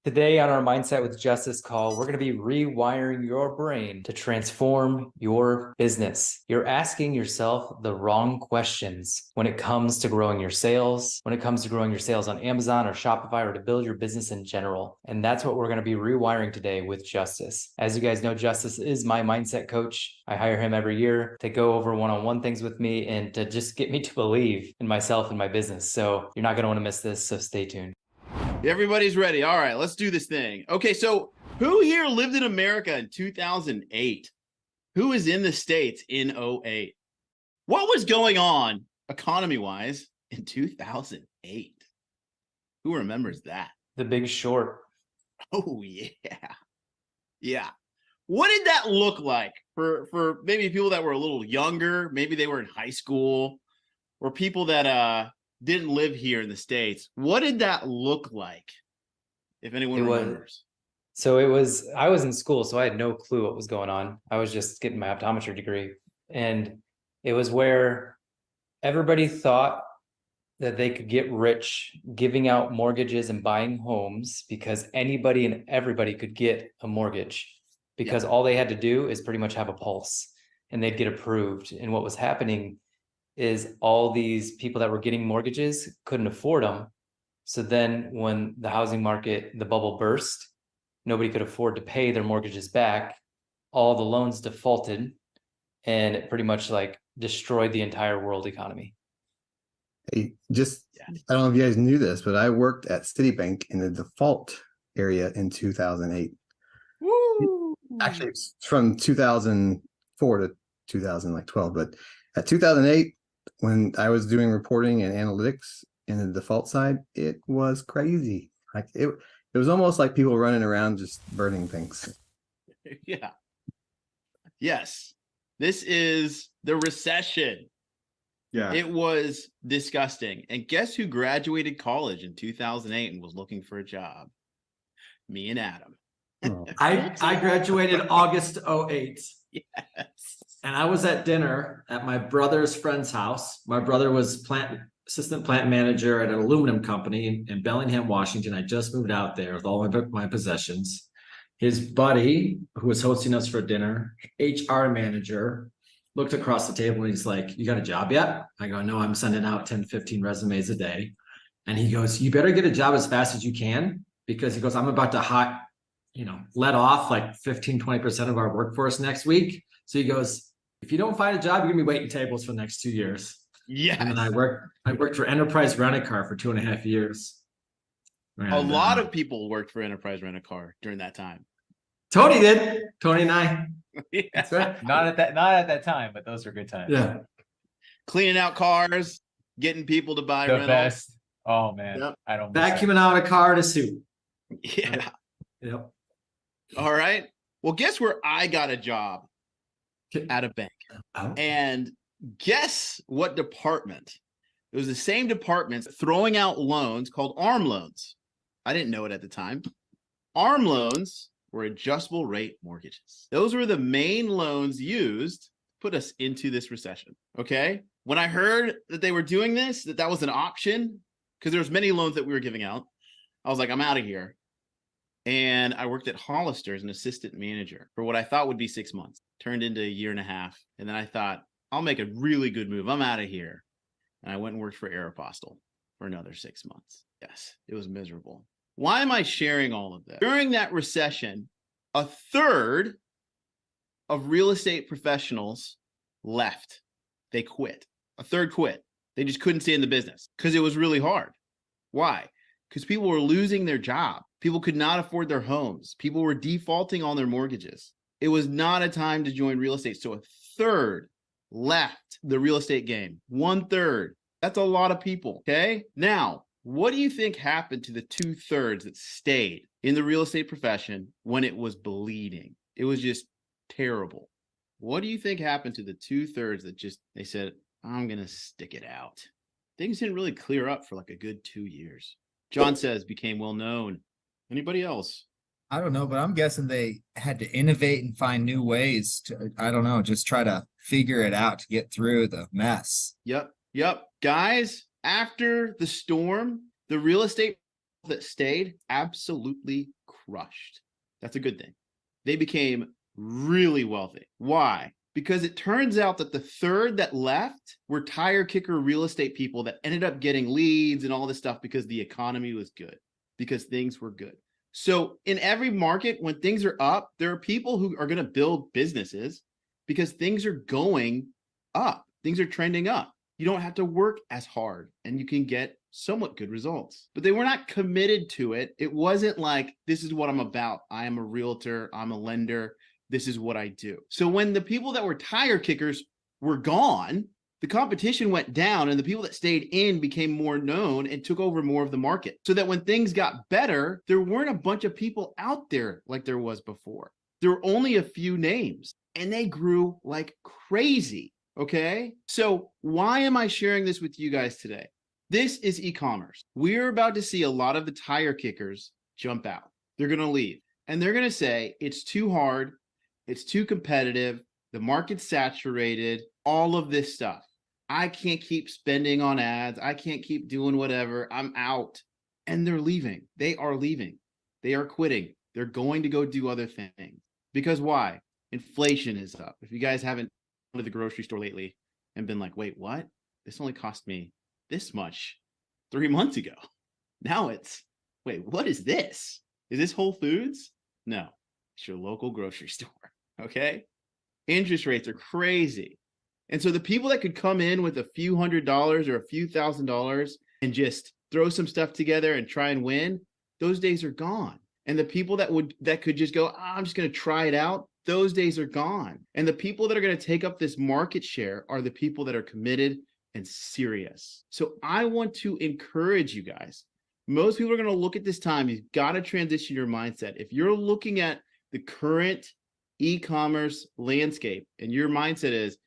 Today on our Mindset with Justus call, we're going to be rewiring your brain to transform your business. You're asking yourself the wrong questions when it comes to growing your sales, when it comes to growing your sales on Amazon or Shopify, or to build your business in general. And that's what we're going to be rewiring today with Justus. As you guys know, Justus is my mindset coach. I hire him every year to go over one-on-one things with me and to just get me to believe in myself and my business. So you're not going to want to miss this, so stay tuned. Everybody's ready. All right, let's do this thing. Okay, so who here lived in America in 2008? Who is in the States in 2008? What was going on economy-wise in 2008? Who remembers that? The Big Short. Oh, yeah. Yeah. What did that look like for maybe people that were a little younger? Maybe they were in high school, or people that didn't live here in the States. What did that look like, if anyone remembers? I was in school, so I had no clue what was going on. I was just getting my optometry degree. And it was where everybody thought that they could get rich giving out mortgages and buying homes because anybody and everybody could get a mortgage because all they had to do is pretty much have a pulse and they'd get approved. And what was happening is all these people that were getting mortgages couldn't afford them. So then when the housing market, the bubble burst, nobody could afford to pay their mortgages back. All the loans defaulted, and it pretty much like destroyed the entire world economy. Hey, I don't know if you guys knew this, but I worked at Citibank in the default area in 2008. Woo! Actually, it's from 2004 to 2012, but at 2008, when I was doing reporting and analytics in the default side, it was crazy. Like it was almost like people running around just burning things. Yeah. Yes. This is the recession. Yeah. It was disgusting. And guess who graduated college in 2008 and was looking for a job? Me and Adam. Oh. I graduated August 08. Yes. And I was at dinner at my brother's friend's house. My brother was assistant plant manager at an aluminum company in Bellingham, Washington. I just moved out there with all my possessions. His buddy, who was hosting us for dinner, HR manager, looked across the table and he's like, "You got a job yet?" I go, "No, I'm sending out 10, 15 resumes a day." And he goes, "You better get a job as fast as you can," because he goes, "I'm about to let off like 15, 20% of our workforce next week." So he goes, "If you don't find a job, you're gonna be waiting tables for the next 2 years." Yeah. And then I worked for Enterprise Rent-A-Car for 2.5 years. And, a lot of people worked for Enterprise Rent-A-Car during that time. Tony did. Tony and I. Yeah. That's right. Not at that time, but those were good times. Yeah. Cleaning out cars, getting people to buy The rentals. best. Oh man. Yep. I don't miss Vacuuming out a car in a suit. Yeah. Yep. All right. Well, guess where I got a job? At a bank. Oh. And guess what department? It was the same department throwing out loans called ARM loans. I didn't know it at the time. ARM loans were adjustable rate mortgages. Those were the main loans used to put us into this recession. Okay. When I heard that they were doing this, that was an option, because there was many loans that we were giving out, I was like, I'm out of here. And I worked at Hollister as an assistant manager for what I thought would be 6 months. Turned into a year and a half. And then I thought, I'll make a really good move. I'm out of here. And I went and worked for Aeropostale for another 6 months. Yes, it was miserable. Why am I sharing all of this? During that recession, a third of real estate professionals left. They quit. A third quit. They just couldn't stay in the business because it was really hard. Why? Because people were losing their job. People could not afford their homes. People were defaulting on their mortgages. It was not a time to join real estate. So a third left the real estate game. 1/3. That's a lot of people. Okay. Now, what do you think happened to the 2/3 that stayed in the real estate profession when it was bleeding? It was just terrible. What do you think happened to the 2/3 that they said, I'm going to stick it out? Things didn't really clear up for like a good 2 years. John says became well known. Anybody else? I don't know, but I'm guessing they had to innovate and find new ways to, I don't know, just try to figure it out to get through the mess. Yep. Guys, after the storm, the real estate that stayed absolutely crushed. That's a good thing. They became really wealthy. Why? Because it turns out that the third that left were tire kicker real estate people that ended up getting leads and all this stuff because the economy was good, because things were good. So in every market, when things are up, there are people who are going to build businesses because things are going up. Things are trending up. You don't have to work as hard and you can get somewhat good results. But they were not committed to it. It wasn't like, this is what I'm about. I am a realtor. I'm a lender. This is what I do. So when the people that were tire kickers were gone, the competition went down and the people that stayed in became more known and took over more of the market. So that when things got better, there weren't a bunch of people out there like there was before. There were only a few names and they grew like crazy. Okay. So why am I sharing this with you guys today? This is e-commerce. We're about to see a lot of the tire kickers jump out. They're going to leave and they're going to say, it's too hard. It's too competitive. The market's saturated, all of this stuff. I can't keep spending on ads. I can't keep doing whatever. I'm out. And they're leaving. They are leaving. They are quitting. They're going to go do other things. Because why? Inflation is up. If you guys haven't gone to the grocery store lately and been like, wait, what? This only cost me this much 3 months ago. Now it's, wait, what is this? Is this Whole Foods? No, it's your local grocery store. Okay. Interest rates are crazy. And so the people that could come in with a few $100s or a few $1,000s and just throw some stuff together and try and win, those days are gone. And the people that could just go, I'm just going to try it out, those days are gone. And the people that are going to take up this market share are the people that are committed and serious. So I want to encourage you guys. Most people are going to look at this time. You've got to transition your mindset. If you're looking at the current e-commerce landscape and your mindset is,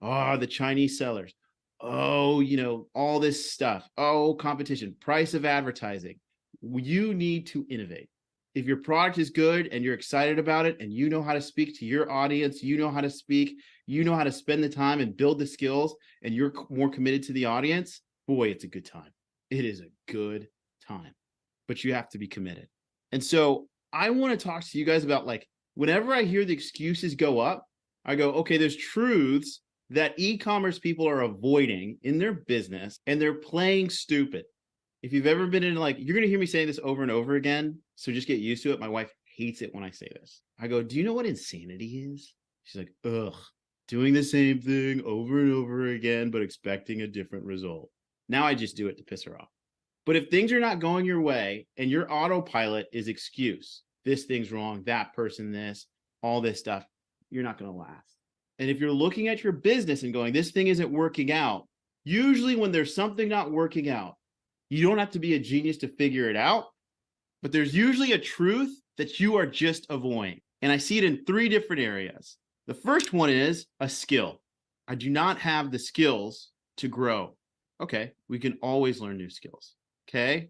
oh, the Chinese sellers, oh, all this stuff, oh, competition, price of advertising, you need to innovate. If your product is good and you're excited about it and you know how to speak to your audience, you know how to speak, you know how to spend the time and build the skills, and you're more committed to the audience, boy, it's a good time. It is a good time, but you have to be committed. And so I want to talk to you guys about, like, whenever I hear the excuses go up, I go, okay, there's truths that e-commerce people are avoiding in their business and they're playing stupid. If you've ever been in, like, you're going to hear me saying this over and over again, so just get used to it. My wife hates it when I say this. I go, do you know what insanity is? She's like, ugh, doing the same thing over and over again, but expecting a different result. Now I just do it to piss her off. But if things are not going your way and your autopilot is excuse, this thing's wrong, that person, this, all this stuff, you're not going to last. And if you're looking at your business and going, this thing isn't working out, usually when there's something not working out, you don't have to be a genius to figure it out, but there's usually a truth that you are just avoiding. And I see it in 3 different areas. The first one is a skill. I do not have the skills to grow. Okay, we can always learn new skills. Okay.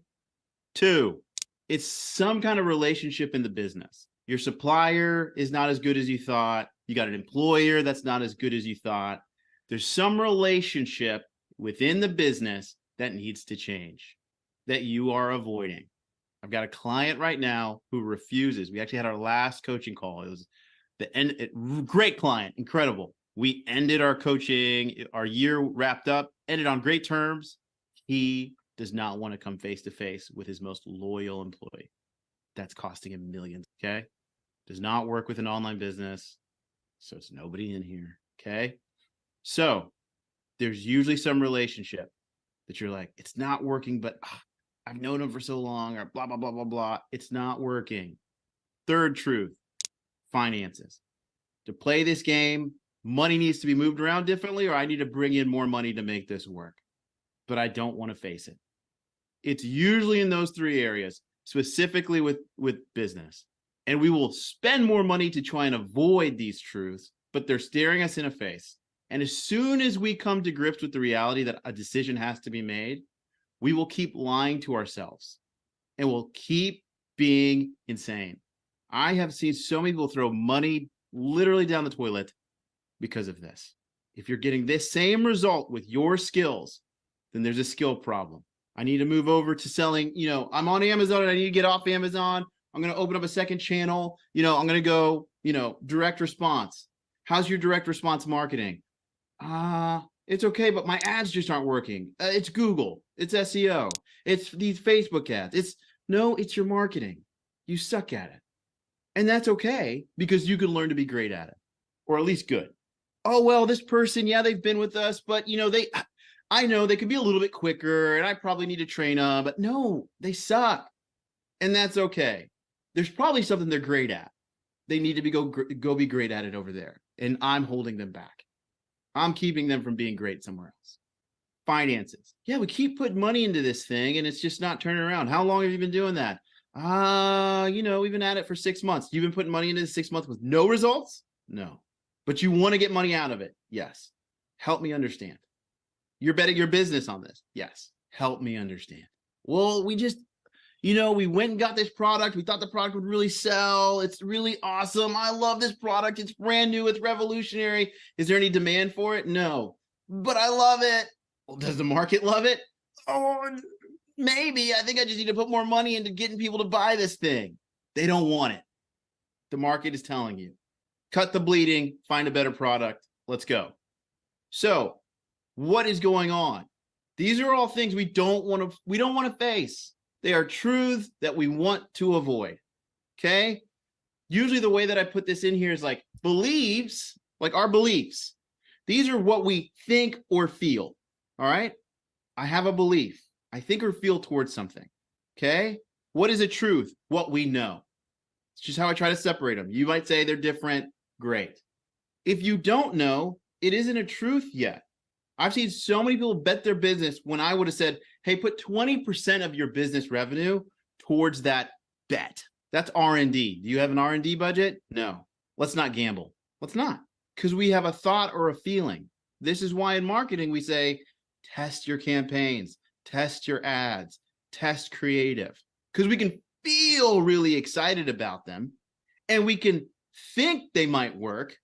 2, it's some kind of relationship in the business. Your supplier is not as good as you thought. You got an employer that's not as good as you thought. There's some relationship within the business that needs to change, that you are avoiding. I've got a client right now who refuses. We actually had our last coaching call. It was the end. Great client, incredible. We ended our coaching, our year wrapped up, ended on great terms. He does not want to come face to face with his most loyal employee. That's costing him millions. Okay. Does not work with an online business. So it's nobody in here. Okay. So there's usually some relationship that you're like, it's not working, but I've known him for so long, or blah, blah, blah, blah, blah. It's not working. Third truth, finances. To play this game, money needs to be moved around differently, or I need to bring in more money to make this work. But I don't want to face it. It's usually in those 3 areas, specifically with business. And we will spend more money to try and avoid these truths, but they're staring us in the face. And as soon as we come to grips with the reality that a decision has to be made, we will keep lying to ourselves and we'll keep being insane. I have seen so many people throw money literally down the toilet because of this. If you're getting this same result with your skills, then there's a skill problem. I need to move over to selling, I'm on Amazon and I need to get off Amazon. I'm going to open up a second channel. I'm going to go, direct response. How's your direct response marketing? It's okay, but my ads just aren't working. It's Google. It's SEO. It's these Facebook ads. It's your marketing. You suck at it. And that's okay because you can learn to be great at it, or at least good. Oh, well, this person, yeah, they've been with us, but I know they could be a little bit quicker and I probably need to train them, but no, they suck. And that's okay. There's probably something they're great at. They need to go be great at it over there. And I'm holding them back. I'm keeping them from being great somewhere else. Finances. Yeah, we keep putting money into this thing and it's just not turning around. How long have you been doing that? We've been at it for 6 months. You've been putting money into this 6 months with no results? No. But you want to get money out of it? Yes. Help me understand. You're betting your business on this? Yes. Help me understand. Well, we just, we went and got this product. We thought the product would really sell. It's really awesome. I love this product. It's brand new. It's revolutionary. Is there any demand for it? No. But I love it. Well, does the market love it? Oh, maybe. I think I just need to put more money into getting people to buy this thing. They don't want it. The market is telling you. Cut the bleeding. Find a better product. Let's go. So, what is going on? These are all things we don't want to face. They are truths that we want to avoid. Okay? Usually the way that I put this in here is like beliefs, like our beliefs. These are what we think or feel. All right? I have a belief. I think or feel towards something. Okay? What is a truth? What we know. It's just how I try to separate them. You might say they're different. Great. If you don't know, it isn't a truth yet. I've seen so many people bet their business when I would have said, hey, put 20% of your business revenue towards that bet. That's R&D. Do you have an R&D budget? No. Let's not gamble. Let's not. Because we have a thought or a feeling. This is why in marketing we say, test your campaigns, test your ads, test creative. Because we can feel really excited about them and we can think they might work,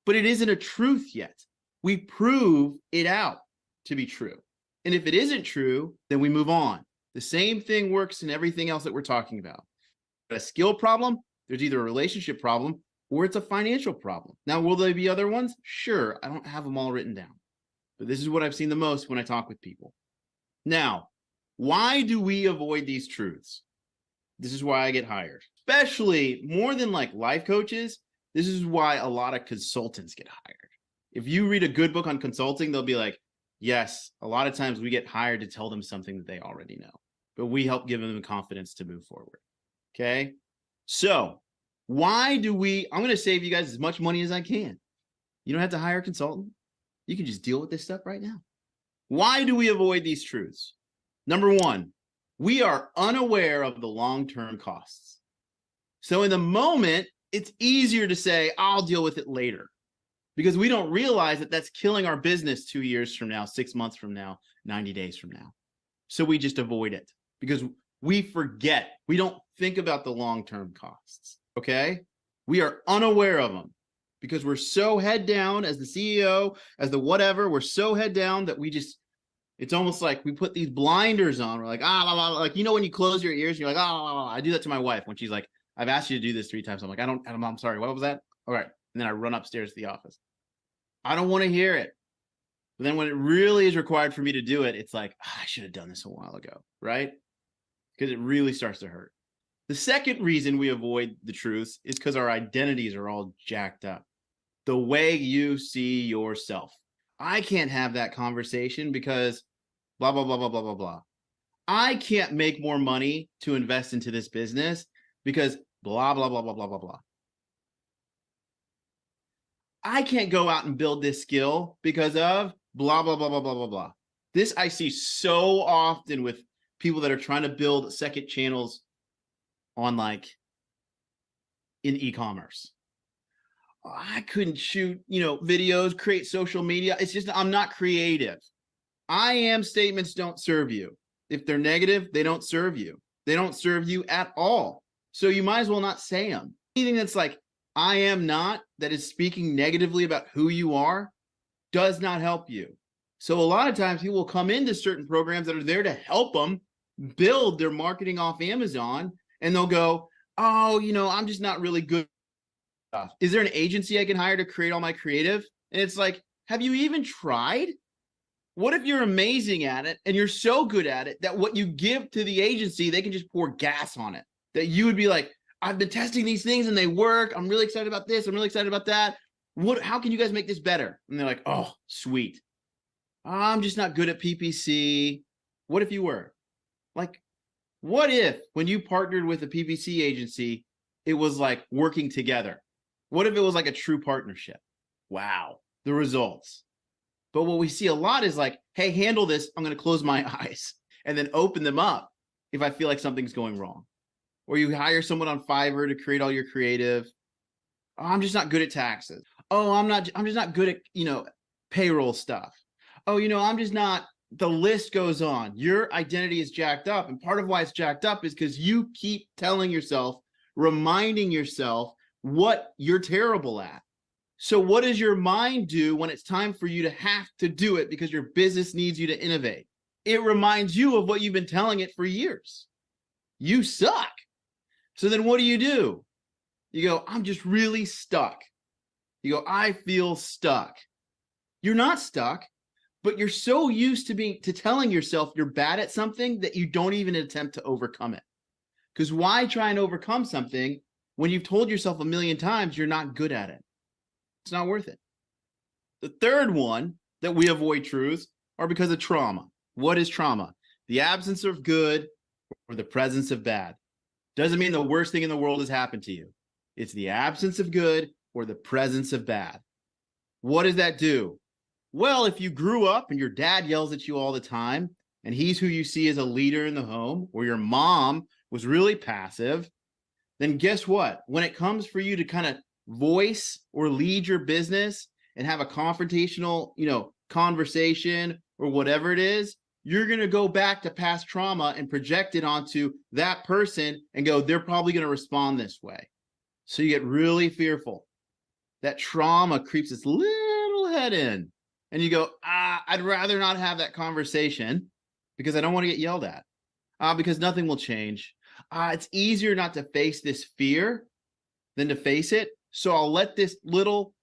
but it isn't a truth yet. We prove it out to be true. And if it isn't true, then we move on. The same thing works in everything else that we're talking about. A skill problem, there's either a relationship problem or it's a financial problem. Now, will there be other ones? Sure, I don't have them all written down. But this is what I've seen the most when I talk with people. Now, why do we avoid these truths? This is why I get hired. Especially more than like life coaches, this is why a lot of consultants get hired. If you read a good book on consulting, they'll be like, yes, a lot of times we get hired to tell them something that they already know, but we help give them the confidence to move forward. Okay. So why do I'm going to save you guys as much money as I can. You don't have to hire a consultant. You can just deal with this stuff right now. Why do we avoid these truths? Number one, we are unaware of the long-term costs. So in the moment, it's easier to say, I'll deal with it later. Because we don't realize that that's killing our business 2 years from now, 6 months from now, 90 days from now. So we just avoid it because we forget. We don't think about the long-term costs, okay? We are unaware of them because we're so head down as the CEO, as the whatever, we're so head down that it's almost like we put these blinders on. We're like, like, when you close your ears and you're like, I do that to my wife when she's like, I've asked you to do this 3 times. I'm like, I'm sorry. What was that? All right. And then I run upstairs to the office. I don't want to hear it. But then when it really is required for me to do it, it's like, I should have done this a while ago, right? Because it really starts to hurt. The second reason we avoid the truths is because our identities are all jacked up. The way you see yourself. I can't have that conversation because blah, blah, blah, blah, blah, blah, blah. I can't make more money to invest into this business because blah, blah, blah, blah, blah, blah, blah. I can't go out and build this skill because of blah, blah, blah, blah, blah, blah, blah. This I see so often with people that are trying to build second channels on in e-commerce. I couldn't shoot, videos, create social media. It's just, I'm not creative. I am statements don't serve you. If they're negative, they don't serve you. They don't serve you at all. So you might as well not say them. Anything that's like, I am not, that is speaking negatively about who you are, does not help you. So a lot of times people will come into certain programs that are there to help them build their marketing off Amazon, and they'll go, oh, I'm just not really good. Is there an agency I can hire to create all my creative? And it's like, have you even tried? What if you're amazing at it and you're so good at it that what you give to the agency, they can just pour gas on it? That you would be like, I've been testing these things and they work. I'm really excited about this. I'm really excited about that. How can you guys make this better? And they're like, oh, sweet. I'm just not good at PPC. What if you were? Like, what if when you partnered with a PPC agency, it was like working together? What if it was like a true partnership? Wow, the results. But what we see a lot is like, hey, handle this. I'm going to close my eyes and then open them up if I feel like something's going wrong. Or you hire someone on Fiverr to create all your creative. Oh, I'm just not good at taxes. Oh, I'm just not good at, payroll stuff. Oh, I'm just not, the list goes on. Your identity is jacked up. And part of why it's jacked up is because you keep telling yourself, reminding yourself what you're terrible at. So what does your mind do when it's time for you to have to do it because your business needs you to innovate? It reminds you of what you've been telling it for years. You suck. So then what do? You go, I'm just really stuck. You go, I feel stuck. You're not stuck, but you're so used to telling yourself you're bad at something that you don't even attempt to overcome it. Because why try and overcome something when you've told yourself a million times you're not good at it? It's not worth it. The third one that we avoid truths are because of trauma. What is trauma? The absence of good or the presence of bad. Doesn't mean the worst thing in the world has happened to you. It's the absence of good or the presence of bad. What does that do? Well, if you grew up and your dad yells at you all the time, and he's who you see as a leader in the home, or your mom was really passive, then guess what? When it comes for you to kind of voice or lead your business and have a confrontational, conversation or whatever it is, you're going to go back to past trauma and project it onto that person and go, they're probably going to respond this way. So you get really fearful. That trauma creeps its little head in and you go, I'd rather not have that conversation because I don't want to get yelled at, because nothing will change. It's easier not to face this fear than to face it. So I'll let this little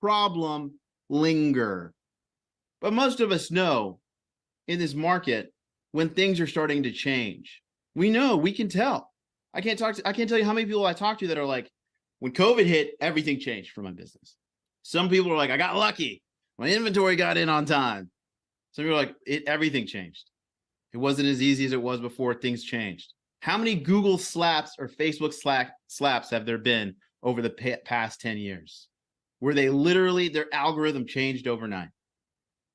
problem linger. But most of us know in this market when things are starting to change. We know, we can tell. I can't tell you how many people I talk to that are like, when COVID hit, everything changed for my business. Some people are like, I got lucky. My inventory got in on time. Some people are like, everything changed. It wasn't as easy as it was before. Things changed. How many Google slaps or Facebook slaps have there been over the past 10 years? Where they literally, their algorithm changed overnight.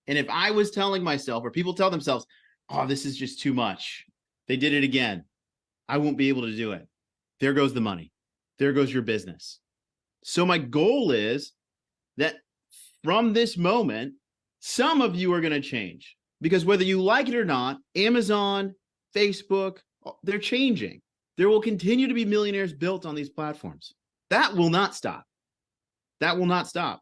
And if I was telling myself, or people tell themselves, oh, this is just too much, they did it again, I won't be able to do it. There goes the money. There goes your business. So my goal is that from this moment, some of you are going to change, because whether you like it or not, Amazon, Facebook, they're changing. There will continue to be millionaires built on these platforms. That will not stop. That will not stop.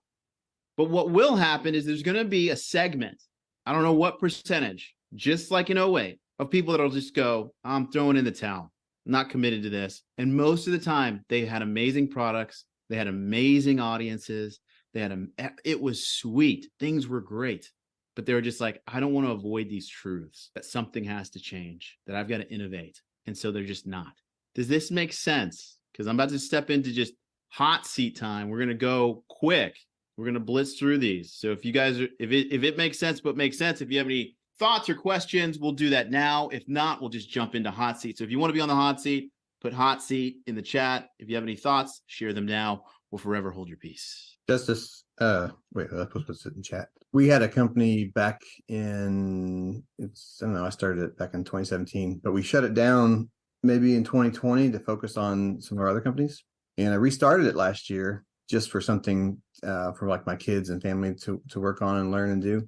But what will happen is there's going to be a segment, I don't know what percentage, just like in 08, of people that'll just go, I'm throwing in the towel, I'm not committed to this. And most of the time, they had amazing products. They had amazing audiences. It was sweet. Things were great. But they were just like, I don't want to avoid these truths, that something has to change, that I've got to innovate. And so they're just not. Does this make sense? Because I'm about to step into just hot seat time. We're going to go quick. We're going to blitz through these. So if you guys are, if it makes sense, but makes sense, if you have any thoughts or questions, we'll do that now. If not, we'll just jump into hot seat. So if you want to be on the hot seat, put hot seat in the chat. If you have any thoughts, share them now. We'll forever hold your peace. Justus, wait, I'm supposed to sit in chat. We had a company back in, I don't know, I started it back in 2017, but we shut it down maybe in 2020 to focus on some of our other companies. And I restarted it last year just for something for like my kids and family to work on and learn and do.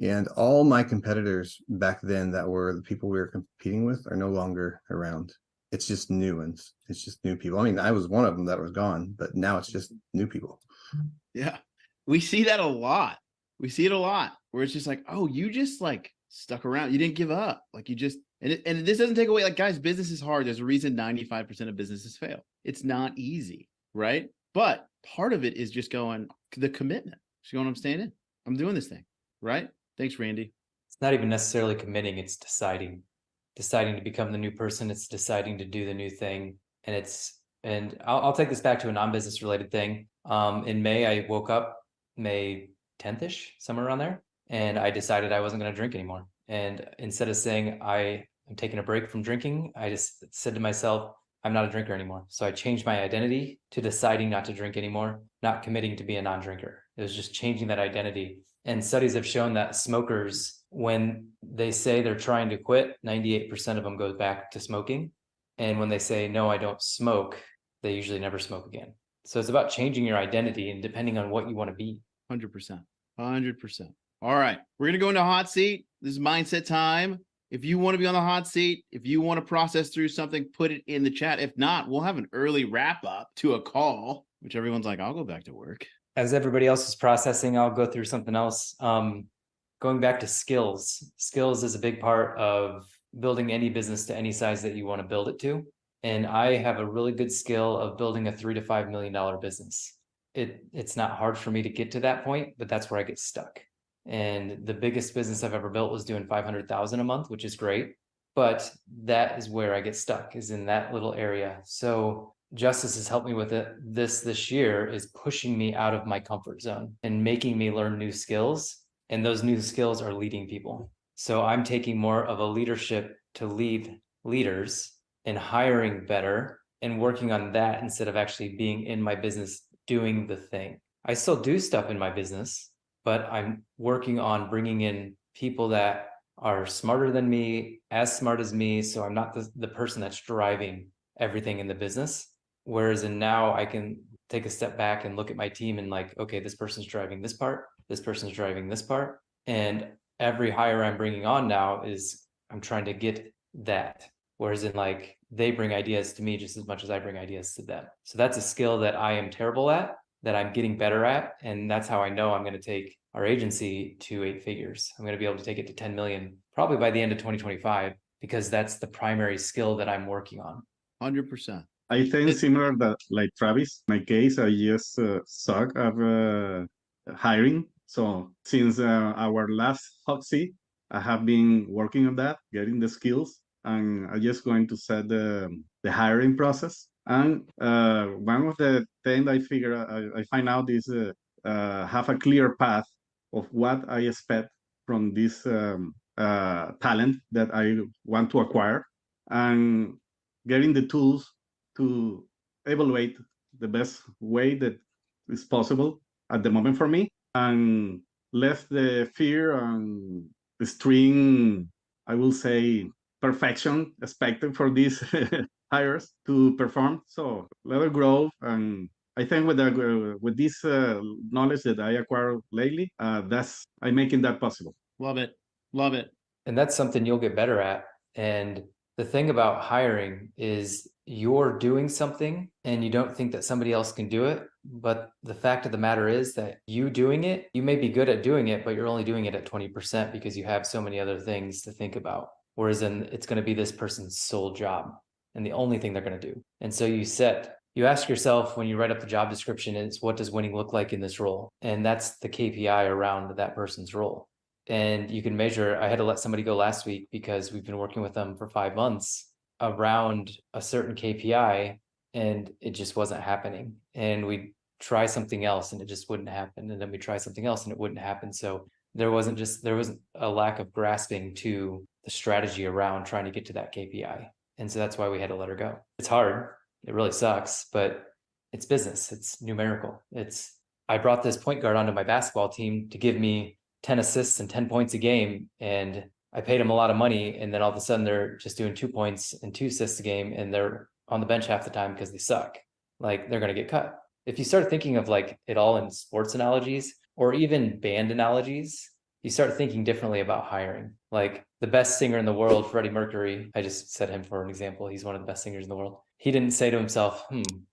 And all my competitors back then that were the people we were competing with are no longer around. It's just new ones. It's just new people. I mean, I was one of them that was gone, but now it's just new people. Yeah, we see that a lot. We see it a lot. where it's just like, oh, you just like stuck around. You didn't give up. Like you just, and this doesn't take away, like, guys, business is hard. There's a reason 95% of businesses fail. It's not easy, right? But part of it is just going, the commitment. Just going, I'm staying in. I'm doing this thing, right? Thanks, Randy. It's not even necessarily committing, it's deciding to become the new person. It's deciding to do the new thing. And I'll take this back to a non-business related thing. In May, I woke up May 10th-ish, somewhere around there, and I decided I wasn't going to drink anymore. And instead of saying I am taking a break from drinking, I just said to myself, I'm not a drinker anymore. So I changed my identity to deciding not to drink anymore, not committing to be a non-drinker. It was just changing that identity. And studies have shown that smokers, when they say they're trying to quit, 98% of them go back to smoking. And when they say, no, I don't smoke, they usually never smoke again. So it's about changing your identity and depending on what you want to be. 100%. 100%. All right. We're going to go into hot seat. This is mindset time. If you want to be on the hot seat, if you want to process through something, put it in the chat. If not, we'll have an early wrap up to a call, which everyone's like, I'll go back to work. As everybody else is processing, I'll go through something else. Going back to skills. Skills is a big part of building any business to any size that you want to build it to. And I have a really good skill of building a $3 to $5 million business. It's not hard for me to get to that point, but that's where I get stuck. And the biggest business I've ever built was doing 500,000 a month, which is great. But that is where I get stuck, is in that little area. So Justus has helped me with it. This year is pushing me out of my comfort zone and making me learn new skills. And those new skills are leading people. So I'm taking more of a leadership to lead leaders and hiring better and working on that instead of actually being in my business doing the thing. I still do stuff in my business, but I'm working on bringing in people that are smarter than me, as smart as me. So I'm not the person that's driving everything in the business. Whereas now I can take a step back and look at my team and like, okay, this person's driving this part, this person's driving this part. And every hire I'm bringing on now is I'm trying to get that. Whereas in like, they bring ideas to me just as much as I bring ideas to them. So that's a skill that I am terrible at, that I'm getting better at. And that's how I know I'm going to take our agency to 8 figures. I'm going to be able to take it to 10 million, probably by the end of 2025, because that's the primary skill that I'm working on. 100%. I think similar that like Travis. In my case, I just suck at hiring. So since our last hot seat, I have been working on that, getting the skills, and I'm just going to set the hiring process. And one of the things I find out is have a clear path of what I expect from this talent that I want to acquire, and getting the tools to evaluate the best way that is possible at the moment for me, and left the fear and the string, I will say, perfection expected for these hires to perform. So let it grow. And I think with this knowledge that I acquired lately, I'm making that possible. Love it. Love it. And that's something you'll get better at. And the thing about hiring is you're doing something and you don't think that somebody else can do it. But the fact of the matter is that you doing it, you may be good at doing it, but you're only doing it at 20% because you have so many other things to think about. Whereas it's going to be this person's sole job and the only thing they're going to do. And so you ask yourself when you write up the job description is, what does winning look like in this role? And that's the KPI around that person's role. And you can measure. I had to let somebody go last week because we've been working with them for 5 months around a certain KPI and it just wasn't happening. And we try something else and it just wouldn't happen. And then we try something else and it wouldn't happen. So there wasn't a lack of grasping to the strategy around trying to get to that KPI. And so that's why we had to let her go. It's hard. It really sucks, but it's business. It's numerical. I brought this point guard onto my basketball team to give me 10 assists and 10 points a game. And I paid them a lot of money. And then all of a sudden they're just doing 2 points and 2 assists a game. And they're on the bench half the time because they suck. Like they're going to get cut. If you start thinking of like it all in sports analogies or even band analogies, you start thinking differently about hiring. Like the best singer in the world, Freddie Mercury, I just said him for an example. He's one of the best singers in the world. He didn't say to himself,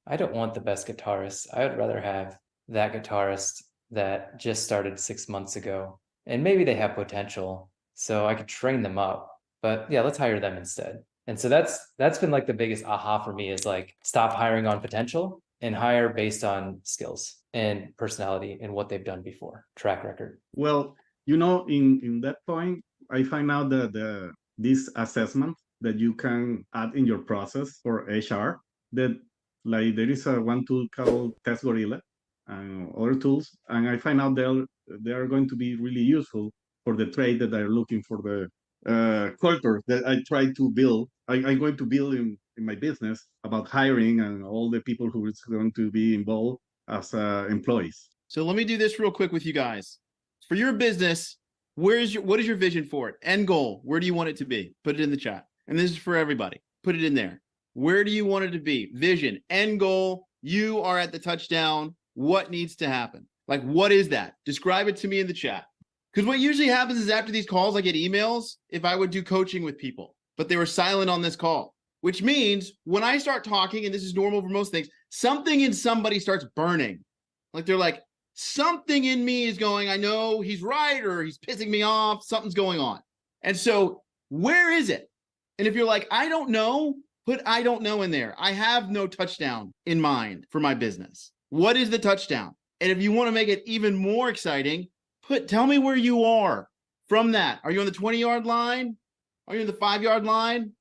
I don't want the best guitarist. I would rather have that guitarist that just started 6 months ago and maybe they have potential, so I could train them up, but yeah, let's hire them instead. And so that's been like the biggest aha for me, is like, stop hiring on potential and hire based on skills and personality and what they've done before, track record. Well, in that point, I find out that this assessment that you can add in your process for HR, that like there is one tool called Test Gorilla and other tools, and I find out they are going to be really useful for the trade that they're looking for, the culture that I try to build. I'm going to build in my business about hiring and all the people who is going to be involved as employees. So let me do this real quick with you guys. For your business, what is your vision for it? End goal, where do you want it to be? Put it in the chat. And this is for everybody. Put it in there. Where do you want it to be? Vision, end goal, you are at the touchdown. What needs to happen? Like, what is that? Describe it to me in the chat. Because what usually happens is after these calls, I get emails if I would do coaching with people, but they were silent on this call, which means when I start talking, and this is normal for most things, something in somebody starts burning. Like they're like, something in me is going, I know he's right, or he's pissing me off, something's going on. And so where is it? And if you're like, I don't know, put I don't know in there. I have no touchdown in mind for my business. What is the touchdown? And if you want to make it even more exciting, tell me where you are from that. Are you on the 20-yard line? Are you on the 5-yard line?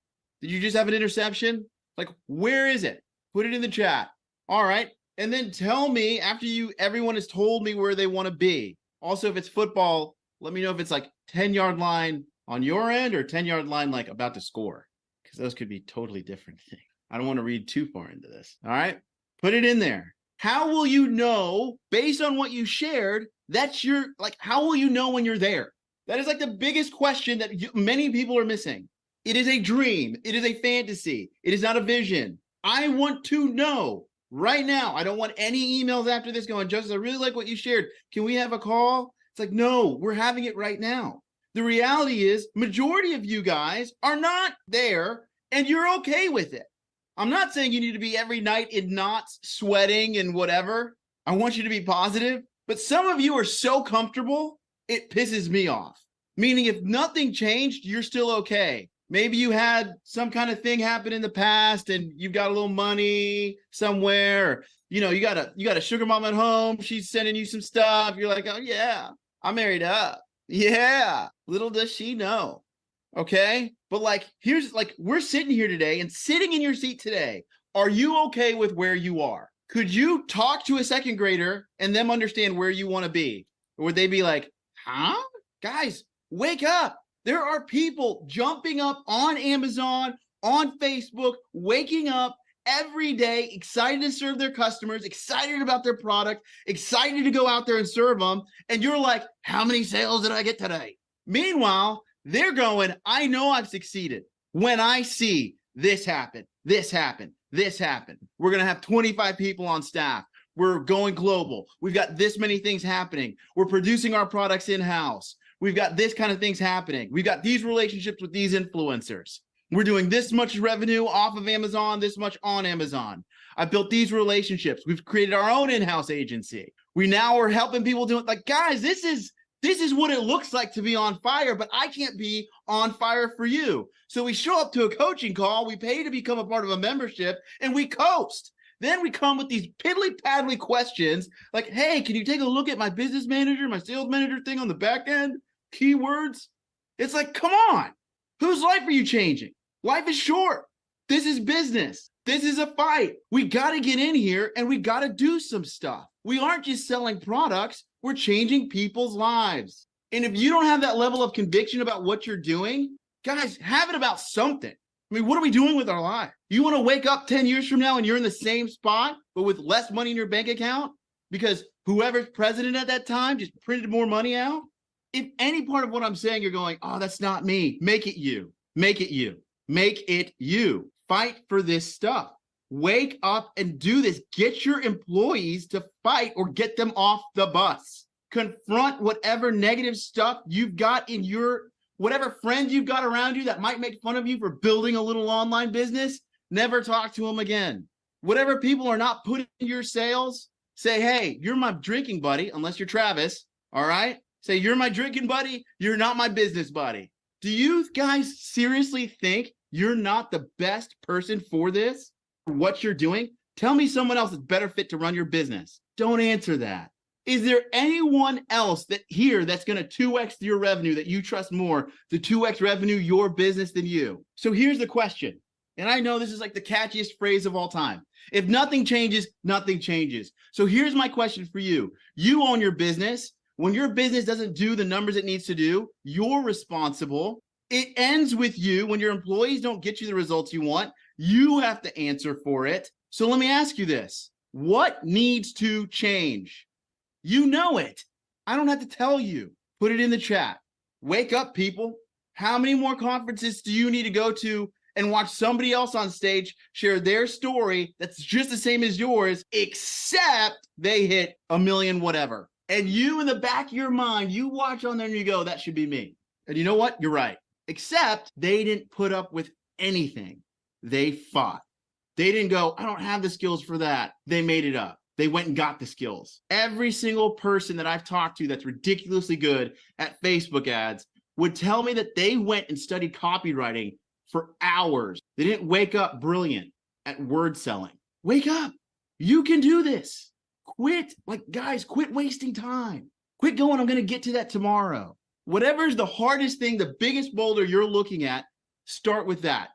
Did you just have an interception? Like, where is it? Put it in the chat. All right. And then tell me after everyone has told me where they want to be. Also, if it's football, let me know if it's like 10-yard line on your end or 10-yard line like about to score, because those could be totally different things. I don't want to read too far into this. All right. Put it in there. How will you know based on what you shared? How will you know when you're there? That is like the biggest question that many people are missing. It is a dream. It is a fantasy. It is not a vision. I want to know right now. I don't want any emails after this going, Justus, I really like what you shared. Can we have a call? It's like, no, we're having it right now. The reality is majority of you guys are not there and you're okay with it. I'm not saying you need to be every night in knots, sweating and whatever. I want you to be positive. But some of you are so comfortable, it pisses me off. Meaning if nothing changed, you're still okay. Maybe you had some kind of thing happen in the past and you've got a little money somewhere. Or, you got a sugar mom at home. She's sending you some stuff. You're like, oh yeah, I'm married up. Yeah. Little does she know. Okay. But we're sitting here today and sitting in your seat today. Are you okay with where you are? Could you talk to a second grader and them understand where you want to be? Or would they be like, huh? Guys, wake up. There are people jumping up on Amazon, on Facebook, waking up every day, excited to serve their customers, excited about their product, excited to go out there and serve them. And you're like, how many sales did I get today? Meanwhile, they're going, I know I've succeeded when I see this happen, this happen, this happen. We're going to have 25 people on staff. We're going global. We've got this many things happening. We're producing our products in-house. We've got this kind of things happening. We've got these relationships with these influencers. We're doing this much revenue off of Amazon, this much on Amazon. I built these relationships. We've created our own in-house agency. We now are helping people do it. Like, guys, this is what it looks like to be on fire, but I can't be on fire for you. So we show up to a coaching call, we pay to become a part of a membership, and we coast. Then we come with these piddly-paddly questions like, hey, can you take a look at my business manager, my sales manager thing on the back end? Keywords. It's like, come on. Whose life are you changing? Life is short. This is business. This is a fight. We got to get in here and we got to do some stuff. We aren't just selling products. We're changing people's lives. And if you don't have that level of conviction about what you're doing, guys, have it about something. I mean, what are we doing with our life? You want to wake up 10 years from now and you're in the same spot, but with less money in your bank account because whoever's president at that time just printed more money out? If any part of what I'm saying, you're going, oh, that's not me. Make it you. Make it you. Make it you. Fight for this stuff. Wake up and do this. Get your employees to fight or get them off the bus. Confront whatever negative stuff you've got in whatever friends you've got around you that might make fun of you for building a little online business. Never talk to them again. Whatever people are not putting in your sales, say, hey, you're my drinking buddy, unless you're Travis. All right. Say, you're my drinking buddy. You're not my business buddy. Do you guys seriously think you're not the best person for this? For what you're doing? Tell me someone else is better fit to run your business. Don't answer that. Is there anyone else that here that's going to 2x your revenue that you trust more to 2x revenue your business than you? So here's the question. And I know this is like the catchiest phrase of all time. If nothing changes, nothing changes. So here's my question for you. You own your business. When your business doesn't do the numbers it needs to do, you're responsible. It ends with you. When your employees don't get you the results you want, you have to answer for it. So let me ask you this. What needs to change? You know it. I don't have to tell you. Put it in the chat. Wake up, people. How many more conferences do you need to go to and watch somebody else on stage share their story that's just the same as yours, except they hit 1 million whatever? And you, in the back of your mind, you watch on there and you go, that should be me. And you know what? You're right. Except they didn't put up with anything. They fought. They didn't go, I don't have the skills for that. They made it up. They went and got the skills. Every single person that I've talked to that's ridiculously good at Facebook ads would tell me that they went and studied copywriting for hours. They didn't wake up brilliant at word selling. Wake up. You can do this. Quit. Like, guys, quit wasting time. Quit going, I'm going to get to that tomorrow. Whatever's the hardest thing, the biggest boulder you're looking at, start with that.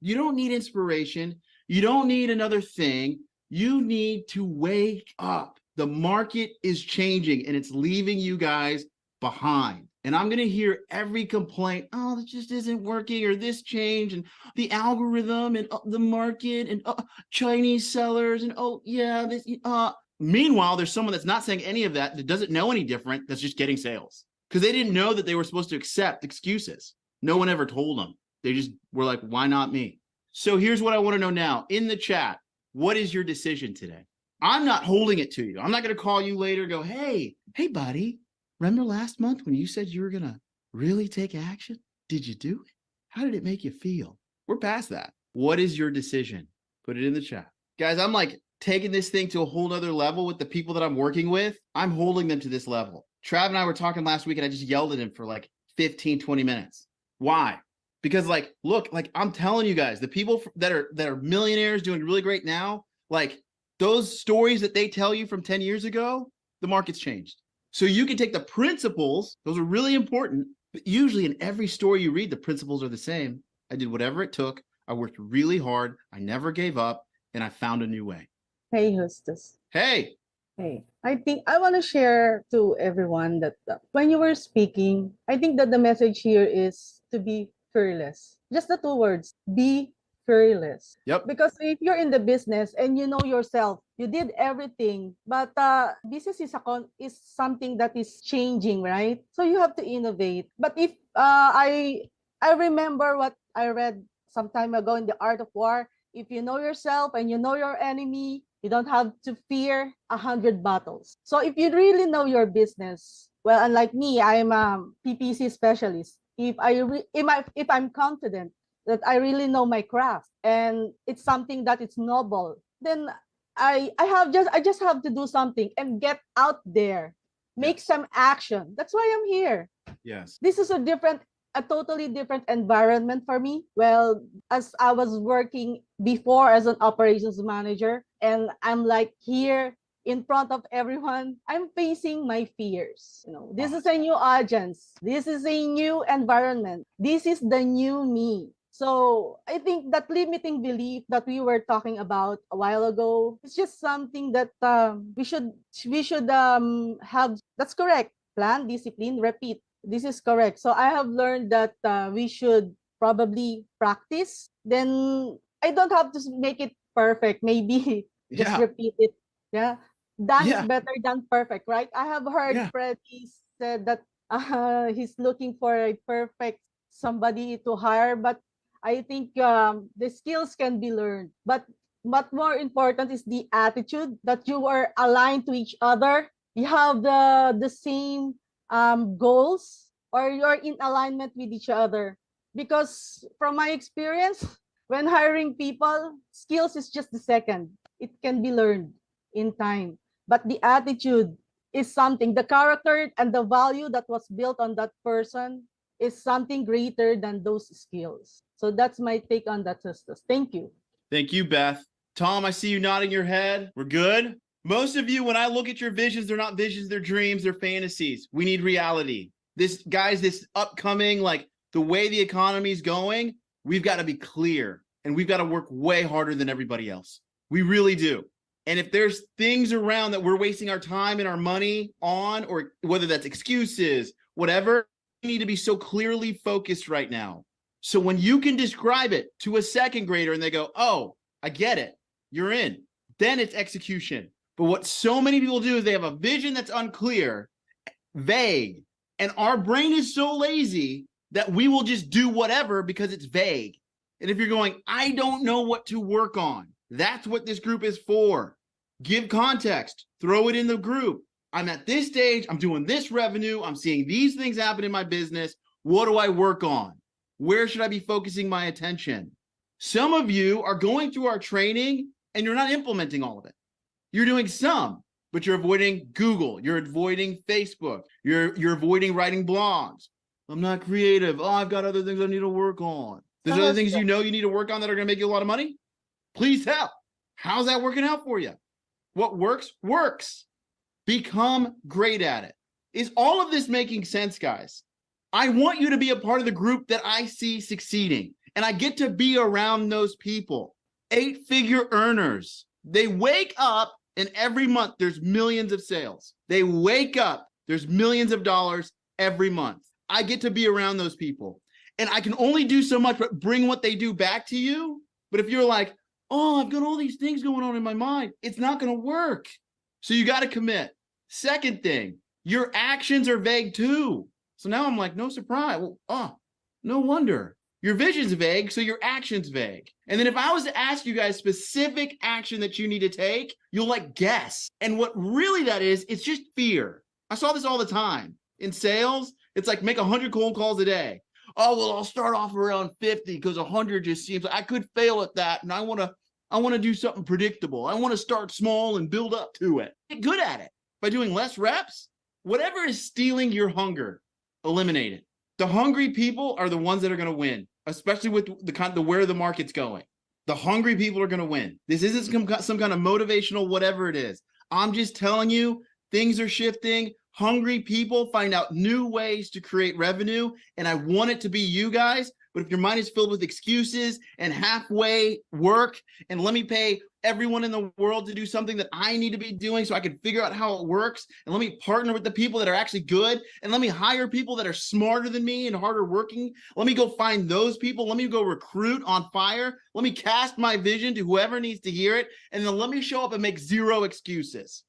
You don't need inspiration. You don't need another thing. You need to wake up. The market is changing and it's leaving you guys behind. And I'm going to hear every complaint. Oh, this just isn't working, or this change, and the algorithm, and the market, and Chinese sellers, and oh yeah, this. Meanwhile, there's someone that's not saying any of that, that doesn't know any different, that's just getting sales. Because they didn't know that they were supposed to accept excuses. No one ever told them. They just were like, why not me? So here's what I want to know now. In the chat, what is your decision today? I'm not holding it to you. I'm not going to call you later and go, hey buddy, remember last month when you said you were going to really take action? Did you do it? How did it make you feel? We're past that. What is your decision? Put it in the chat. Guys, I'm like taking this thing to a whole nother level with the people that I'm working with. I'm holding them to this level. Trav and I were talking last week and I just yelled at him for like 15, 20 minutes. Why? Because like, look, like I'm telling you guys, the people that are millionaires doing really great now, like those stories that they tell you from 10 years ago, the market's changed. So you can take the principles, those are really important, but usually in every story you read, the principles are the same. I did whatever it took. I worked really hard. I never gave up, and I found a new way. Hey, Justus. Hey. Hey, I think I want to share to everyone that when you were speaking, I think that the message here is to be fearless. Just the 2 words, be fearless. Yep. Because if you're in the business and you know yourself, you did everything, but business is something that is changing, right? So you have to innovate. But if I remember what I read some time ago in The Art of War, if you know yourself and you know your enemy, you don't have to fear 100 battles. So if you really know your business, well, unlike me, I'm a PPC specialist. If I'm confident that I really know my craft and it's something that is noble, then I just have to do something and get out there, make some action. That's why I'm here. Yes. This is a totally different environment for me. Well, as I was working before as an operations manager, and I'm like here in front of everyone, I'm facing my fears. You know, this is a new audience. This is a new environment. This is the new me. So I think that limiting belief that we were talking about a while ago is just something that we should have. That's correct. Plan, discipline, repeat. This is correct. So I have learned that we should probably practice. Then I don't have to make it perfect. Maybe just repeat it. Yeah. Done is better than perfect, right? I have heard Freddie said that he's looking for a perfect somebody to hire, but I think the skills can be learned. But more important is the attitude, that you are aligned to each other. You have the same goals, or you're in alignment with each other. Because from my experience, when hiring people, skills is just the second. It can be learned in time. But the attitude is something, the character and the value that was built on that person is something greater than those skills. So that's my take on that, Justus. Thank you. Thank you, Beth. Tom, I see you nodding your head. We're good. Most of you, when I look at your visions, they're not visions, they're dreams, they're fantasies. We need reality. This, guys, this upcoming, like the way the economy is going, we've got to be clear and we've got to work way harder than everybody else. We really do. And if there's things around that we're wasting our time and our money on, or whether that's excuses, whatever, we need to be so clearly focused right now. So when you can describe it to a second grader and they go, oh, I get it, you're in, then it's execution. But what so many people do is they have a vision that's unclear, vague, and our brain is so lazy that we will just do whatever because it's vague. And if you're going, I don't know what to work on, that's what this group is for. Give context, throw it in the group. I'm at this stage, I'm doing this revenue, I'm seeing these things happen in my business. What do I work on? Where should I be focusing my attention? Some of you are going through our training and you're not implementing all of it. You're doing some, but you're avoiding Google, you're avoiding Facebook, you're avoiding writing blogs. I'm not creative. Oh, I've got other things I need to work on. There's other things you know you need to work on that are going to make you a lot of money. Please tell. How's that working out for you? What works, works. Become great at it. Is all of this making sense, guys? I want you to be a part of the group that I see succeeding, and I get to be around those people. 8-figure earners. They wake up, and every month there's millions of sales. They wake up, there's millions of dollars every month. I get to be around those people, and I can only do so much but bring what they do back to you. But if you're like, oh, I've got all these things going on in my mind, it's not going to work. So you got to commit. Second thing, your actions are vague too. So now I'm like, no surprise. Well, oh, no wonder. Your vision's vague, so your action's vague. And then if I was to ask you guys specific action that you need to take, you'll like guess. And what really that is, it's just fear. I saw this all the time. In sales, it's like make 100 cold calls a day. Oh, well, I'll start off around 50 because 100 just seems like I could fail at that. And I want to do something predictable. I want to start small and build up to it. Get good at it by doing less reps. Whatever is stealing your hunger, eliminate it. The hungry people are the ones that are going to win, especially with the where the market's going. The hungry people are going to win. This isn't some kind of motivational whatever it is. I'm just telling you, things are shifting. Hungry people find out new ways to create revenue, and I want it to be you guys. But if your mind is filled with excuses and halfway work, and let me pay everyone in the world to do something that I need to be doing so I can figure out how it works, and let me partner with the people that are actually good, and let me hire people that are smarter than me and harder working. Let me go find those people. Let me go recruit on fire. Let me cast my vision to whoever needs to hear it, and then let me show up and make zero excuses.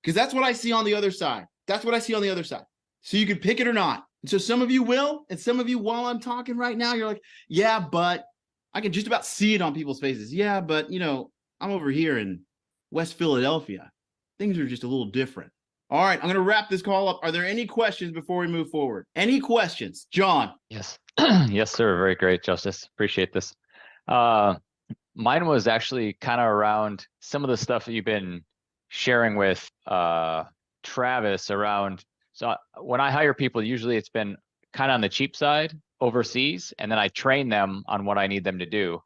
Because that's what I see on the other side. That's what I see on the other side. So you can pick it or not. And so some of you will, and some of you, while I'm talking right now, you're like, yeah, but I can just about see it on people's faces. Yeah, but you know, I'm over here in West Philadelphia. Things are just a little different. All right, I'm going to wrap this call up. Are there any questions before we move forward? Any questions? John? Yes. Yes, sir. Very great, Justus. Appreciate this. Mine was actually kind of around some of the stuff that you've been sharing with Travis around. So when I hire people, usually it's been kind of on the cheap side overseas, and then I train them on what I need them to do.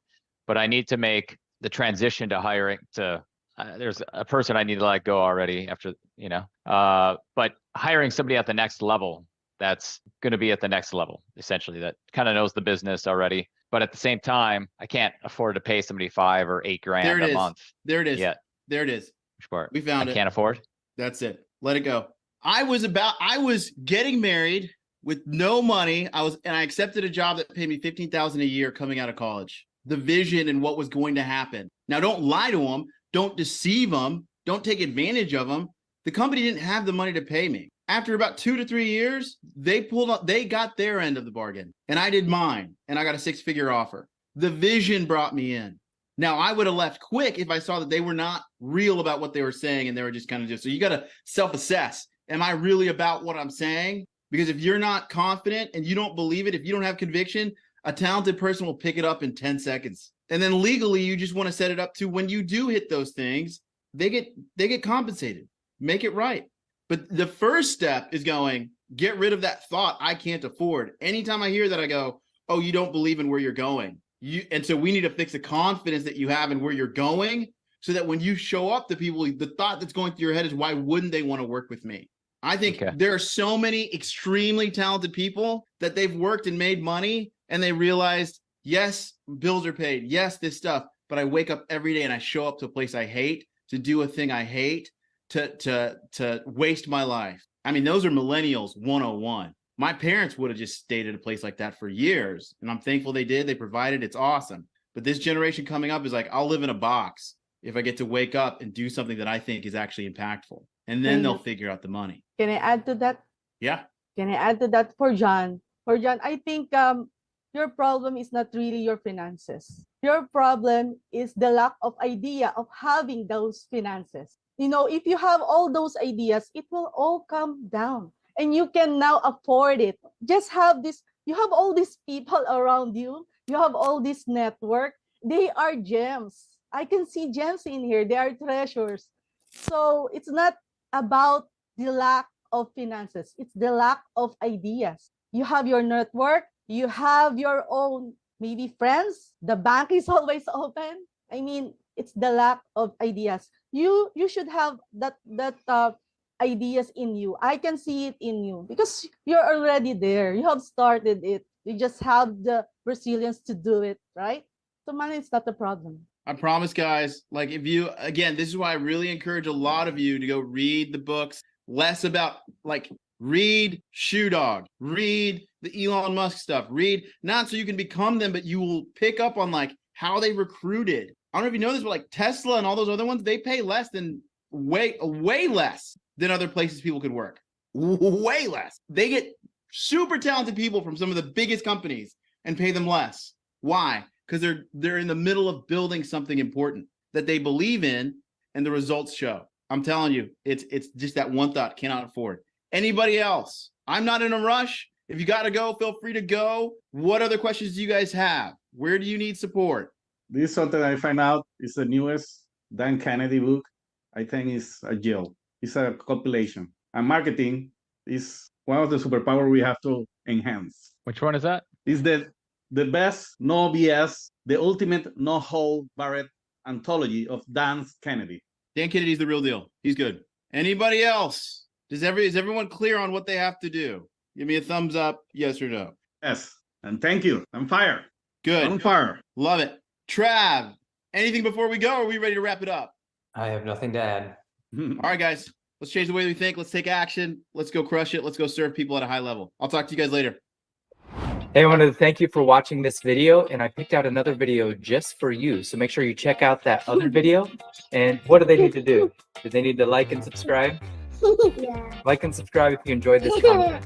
But I need to make the transition to hiring to, there's a person I need to let go already after, you know, but hiring somebody at the next level, that's going to be at the next level, essentially, that kind of knows the business already. But at the same time, I can't afford to pay somebody $5 or $8 grand a month. There it is. Yeah. There it is. Which part? We found I it. can't afford. That's it. Let it go. I was getting married with no money. And I accepted a job that paid me $15,000 a year coming out of college. The vision and what was going to happen. Now, don't lie to them. Don't deceive them. Don't take advantage of them. The company didn't have the money to pay me. After about 2 to 3 years, they got their end of the bargain, and I did mine, and I got a 6-figure offer. The vision brought me in. Now, I would have left quick if I saw that they were not real about what they were saying, and they were just kind of so you got to self-assess. Am I really about what I'm saying? Because if you're not confident and you don't believe it, if you don't have conviction, a talented person will pick it up in 10 seconds. And then legally, you just want to set it up to when you do hit those things, they get compensated. Make it right. But the first step is going, get rid of that thought, I can't afford. Anytime I hear that, I go, oh, you don't believe in where you're going. And so we need to fix the confidence that you have in where you're going, so that when you show up to people, the thought that's going through your head is, why wouldn't they want to work with me? I think there are so many extremely talented people that they've worked and made money, and they realized, yes, bills are paid. Yes, this stuff, but I wake up every day and I show up to a place I hate, to do a thing I hate, to waste my life. I mean, those are millennials 101. My parents would have just stayed at a place like that for years, and I'm thankful they did. They provided. It's awesome. But this generation coming up is like, I'll live in a box if I get to wake up and do something that I think is actually impactful, and then they'll figure out the money. Can I add to that? Yeah. Can I add to that for John? For John, I think your problem is not really your finances. Your problem is the lack of idea of having those finances. You know, if you have all those ideas, it will all come down, and you can now afford it. Just have this, you have all these people around you, you have all this network. They are gems. I can see gems in here. They are treasures. So it's not about the lack of finances. It's the lack of ideas. You have your network. You have your own, maybe friends. The bank is always open. I mean, it's the lack of ideas. You should have that ideas in you. I can see it in you because you're already there. You have started it. You just have the resilience to do it, right? So money is not the problem. I promise, guys, like, if you, again, this is why I really encourage a lot of you to go read the books, less about, like, read Shoe Dog, read the Elon Musk stuff, read, not so you can become them, but you will pick up on, like, how they recruited. I don't know if you know this, but like Tesla and all those other ones, they pay less than, way less than other places people could work. Way less. They get super talented people from some of the biggest companies and pay them less. Why? Because they're in the middle of building something important that they believe in, and the results show. I'm telling you, it's just that one thought, cannot afford. Anybody else? I'm not in a rush. If you got to go, feel free to go. What other questions do you guys have? Where do you need support? This is something I find out is the newest Dan Kennedy book. I think it's a Jill. It's a compilation. And marketing is one of the superpowers we have to enhance. Which one is that? It's the best, no BS, the ultimate no hold barred anthology of Dan Kennedy. Dan Kennedy's the real deal. He's good. Anybody else? Is everyone clear on what they have to do? Give me a thumbs up, yes or no. Yes, and thank you. I'm fire. Good. On fire. Love it. Trav, anything before we go, or are we ready to wrap it up? I have nothing to add. All right, guys. Let's change the way we think. Let's take action. Let's go crush it. Let's go serve people at a high level. I'll talk to you guys later. Hey, I wanted to thank you for watching this video, and I picked out another video just for you. So make sure you check out that other video. And what do they need to do? Do they need to like and subscribe? Yeah. Like and subscribe if you enjoyed this content.